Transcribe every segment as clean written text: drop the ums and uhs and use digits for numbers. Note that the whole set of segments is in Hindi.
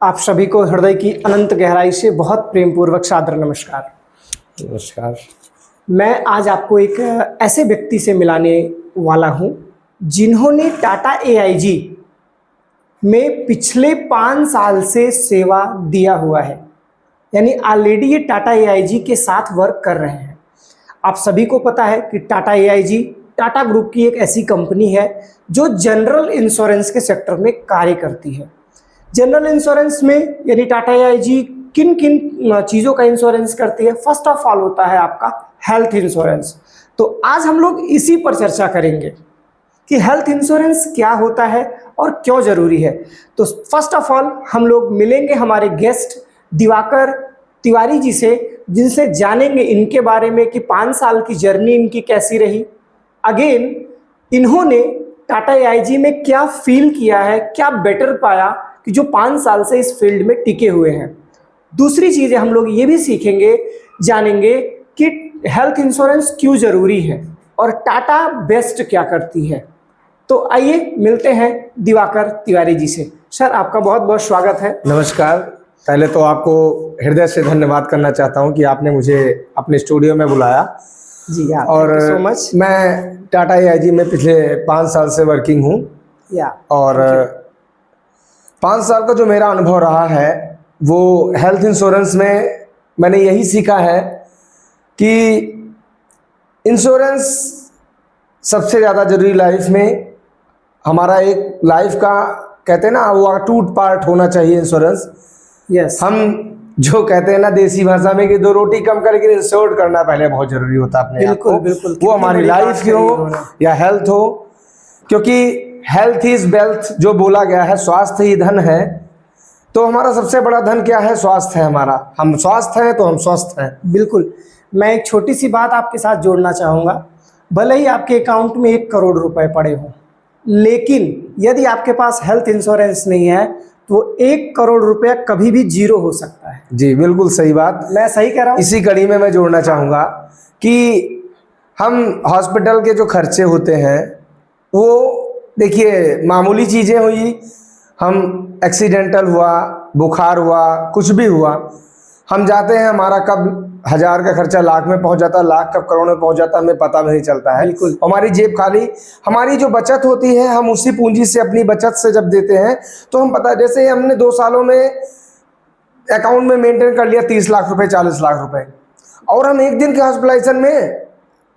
आप सभी को हृदय की अनंत गहराई से बहुत प्रेम पूर्वक सादर नमस्कार। नमस्कार। मैं आज आपको एक ऐसे व्यक्ति से मिलाने वाला हूं जिन्होंने टाटा एआईजी में पिछले 5 साल से सेवा दिया हुआ है, यानी ऑलरेडी ये टाटा एआईजी के साथ वर्क कर रहे हैं। आप सभी को पता है कि टाटा एआईजी टाटा ग्रुप की एक ऐसी कंपनी है जो जनरल इंश्योरेंस के सेक्टर में कार्य करती है। जनरल इंश्योरेंस में यानी टाटा एआईजी किन किन चीज़ों का इंश्योरेंस करती है? फर्स्ट ऑफ ऑल होता है आपका हेल्थ इंश्योरेंस। तो आज हम लोग इसी पर चर्चा करेंगे कि हेल्थ इंश्योरेंस क्या होता है और क्यों ज़रूरी है। तो फर्स्ट ऑफ ऑल हम लोग मिलेंगे हमारे गेस्ट दिवाकर तिवारी जी से, जिनसे जानेंगे इनके बारे में कि 5 साल की जर्नी इनकी कैसी रही। अगेन इन्होंने टाटा एआईजी में क्या फील किया है, क्या बेटर पाया कि जो 5 साल से इस फील्ड में टिके हुए हैं। दूसरी चीज़ें हम लोग ये भी सीखेंगे, जानेंगे कि हेल्थ इंश्योरेंस क्यों ज़रूरी है और टाटा बेस्ट क्या करती है। तो आइए मिलते हैं दिवाकर तिवारी जी से। सर, आपका बहुत बहुत स्वागत है। नमस्कार। पहले तो आपको हृदय से धन्यवाद करना चाहता हूं कि आपने मुझे अपने स्टूडियो में बुलाया। जी हाँ, और थैंक यू सो मच। मैं टाटा एआईजी में पिछले 5 साल से वर्किंग हूं। और 5 साल का जो मेरा अनुभव रहा है वो हेल्थ इंश्योरेंस में मैंने यही सीखा है कि इंश्योरेंस सबसे ज़्यादा ज़रूरी लाइफ में। हमारा एक लाइफ का कहते हैं ना, वो टूट पार्ट होना चाहिए इंश्योरेंस। यस, हम जो कहते हैं ना देसी भाषा में कि 2 रोटी कम कर, लेकिन इंश्योर्ड करना पहले बहुत जरूरी होता है अपने आप को। बिल्कुल, वो हमारी लाइफ की हो या हेल्थ हो, क्योंकि हेल्थ इज वेल्थ जो बोला गया है, स्वास्थ्य ही धन है। तो हमारा सबसे बड़ा धन क्या है? स्वास्थ्य है हमारा। हम स्वस्थ हैं तो हम स्वस्थ हैं। बिल्कुल। मैं एक छोटी सी बात आपके साथ जोड़ना चाहूँगा। भले ही आपके अकाउंट में 1 करोड़ रुपए पड़े हों, लेकिन यदि आपके पास हेल्थ इंश्योरेंस नहीं है तो 1 करोड़ रुपया कभी भी जीरो हो सकता है। जी बिल्कुल सही बात। मैं सही कह रहा हूँ? इसी कड़ी में मैं जोड़ना चाहूँगा कि हम हॉस्पिटल के जो खर्चे होते हैं वो देखिए मामूली चीज़ें हुई, हम एक्सीडेंटल हुआ, बुखार हुआ, कुछ भी हुआ, हम जाते हैं, हमारा कब 1000 का खर्चा लाख में पहुंच जाता है, लाख कब करोड़ में पहुंच जाता है, हमें पता भी नहीं चलता है। बिल्कुल। हमारी जेब खाली। हमारी जो बचत होती है, हम उसी पूंजी से अपनी बचत से जब देते हैं तो हम पता, जैसे हमने 2 सालों में अकाउंट में मेंटेन कर लिया 30 लाख रुपए, 40 लाख रुपए, और हम एक दिन के हॉस्पिटलाइजेशन में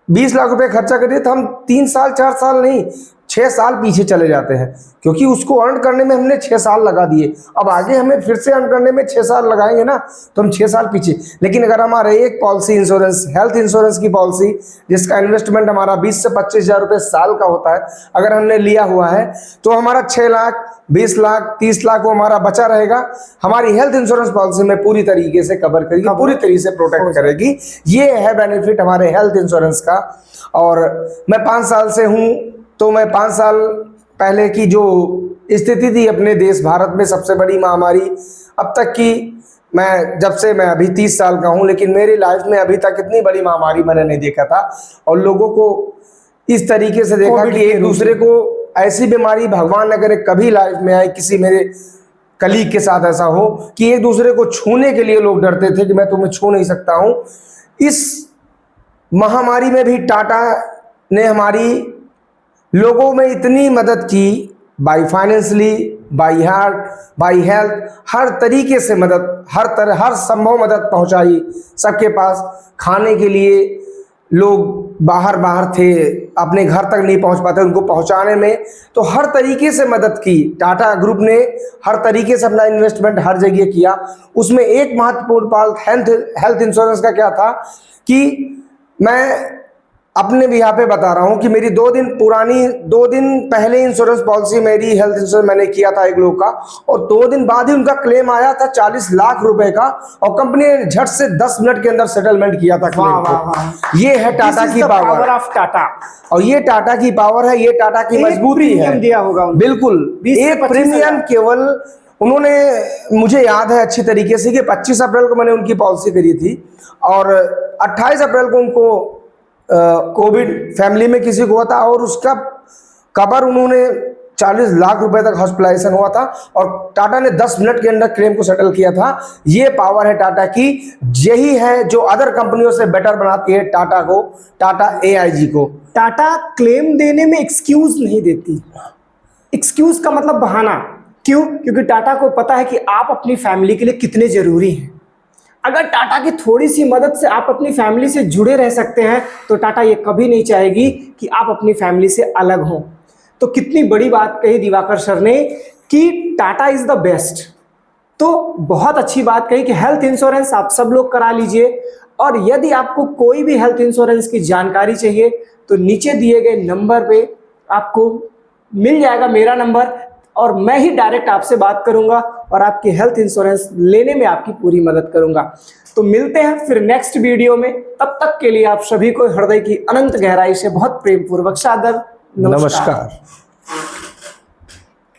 20 लाख रुपए खर्चा करिए तो हम 3 साल 4 साल नहीं 6 साल पीछे चले जाते हैं, क्योंकि उसको अर्न करने में हमने 6 साल लगा दिए। अब आगे हमें फिर से अर्न करने में 6 साल लगाएंगे ना, तो हम 6 साल पीछे। लेकिन अगर हमारा एक पॉलिसी इंश्योरेंस, हेल्थ इंश्योरेंस की पॉलिसी, जिसका इन्वेस्टमेंट हमारा 20 से 25 हज़ार रुपये साल का होता है, अगर हमने लिया हुआ है तो हमारा 6 लाख, 20 लाख, 30 लाख वो हमारा बचा रहेगा। हमारी हेल्थ इंश्योरेंस पॉलिसी में पूरी तरीके से कवर करेगी, पूरी तरीके से प्रोटेक्ट करेगी। ये है बेनिफिट हमारे हेल्थ इंश्योरेंस का। और मैं 5 साल से हूँ, तो मैं 5 साल पहले की जो स्थिति थी अपने देश भारत में, सबसे बड़ी महामारी अब तक की, मैं अभी 30 साल का हूँ, लेकिन मेरी लाइफ में अभी तक इतनी बड़ी महामारी मैंने नहीं देखा था। और लोगों को इस तरीके से देखा कि एक दूसरे को ऐसी बीमारी भगवान न करे कभी लाइफ में आए, किसी मेरे कलीग के साथ ऐसा हो कि एक दूसरे को छूने के लिए लोग डरते थे कि मैं तुम्हें छू नहीं सकता हूँ। इस महामारी में भी टाटा ने हमारी लोगों में इतनी मदद की, by financially, by heart, by health, हर तरीके से मदद, हर संभव मदद पहुंचाई सबके पास। खाने के लिए लोग बाहर थे, अपने घर तक नहीं पहुंच पाते, उनको पहुंचाने में तो हर तरीके से मदद की। टाटा ग्रुप ने हर तरीके से अपना इन्वेस्टमेंट हर जगह किया। उसमें एक महत्वपूर्ण पार्ट हेल्थ इंश्योरेंस का क्या था कि मैं अपने भी यहाँ पे बता रहा हूँ कि मेरी 2 दिन पहले इंश्योरेंस पॉलिसी, मेरी हेल्थ इंश्योरेंस मैंने किया था एक लोग का, और 2 दिन बाद ही उनका क्लेम आया था 40 लाख रुपए का, और कंपनी ने झट से 10 मिनट के अंदर सेटलमेंट किया था क्लेम को। ये है टाटा की पावर ऑफ टाटा। और ये टाटा की पावर है, ये टाटा की मजबूती है। दिया होगा बिल्कुल, एक प्रीमियम केवल उन्होंने, मुझे याद है अच्छी तरीके से कि 25 अप्रैल को मैंने उनकी पॉलिसी करी थी, और 28 अप्रैल को उनको कोविड फैमिली में किसी को हुआ था, और उसका कवर उन्होंने 40 लाख रुपए तक हॉस्पिटलाइजेशन हुआ था और टाटा ने 10 मिनट के अंदर क्लेम को सेटल किया था। ये पावर है टाटा की, यही है जो अदर कंपनियों से बेटर बनाती है टाटा को, टाटा AIG को। टाटा क्लेम देने में एक्सक्यूज नहीं देती। एक्सक्यूज का मतलब बहाना। क्यों? क्योंकि टाटा को पता है कि आप अपनी फैमिली के लिए कितने जरूरी हैं। अगर टाटा की थोड़ी सी मदद से आप अपनी फैमिली से जुड़े रह सकते हैं तो टाटा ये कभी नहीं चाहेगी कि आप अपनी फैमिली से अलग हों। तो कितनी बड़ी बात कही दिवाकर सर ने कि टाटा इज द बेस्ट। तो बहुत अच्छी बात कही कि हेल्थ इंश्योरेंस आप सब लोग करा लीजिए। और यदि आपको कोई भी हेल्थ इंश्योरेंस की जानकारी चाहिए तो नीचे दिए गए नंबर पे आपको मिल जाएगा मेरा नंबर, और मैं ही डायरेक्ट आपसे बात करूंगा और आपकी हेल्थ इंश्योरेंस लेने में आपकी पूरी मदद करूंगा। तो मिलते हैं फिर नेक्स्ट वीडियो में। तब तक के लिए आप सभी को हृदय की अनंत गहराई से बहुत प्रेम पूर्वक सादर नमस्कार। नमस्कार।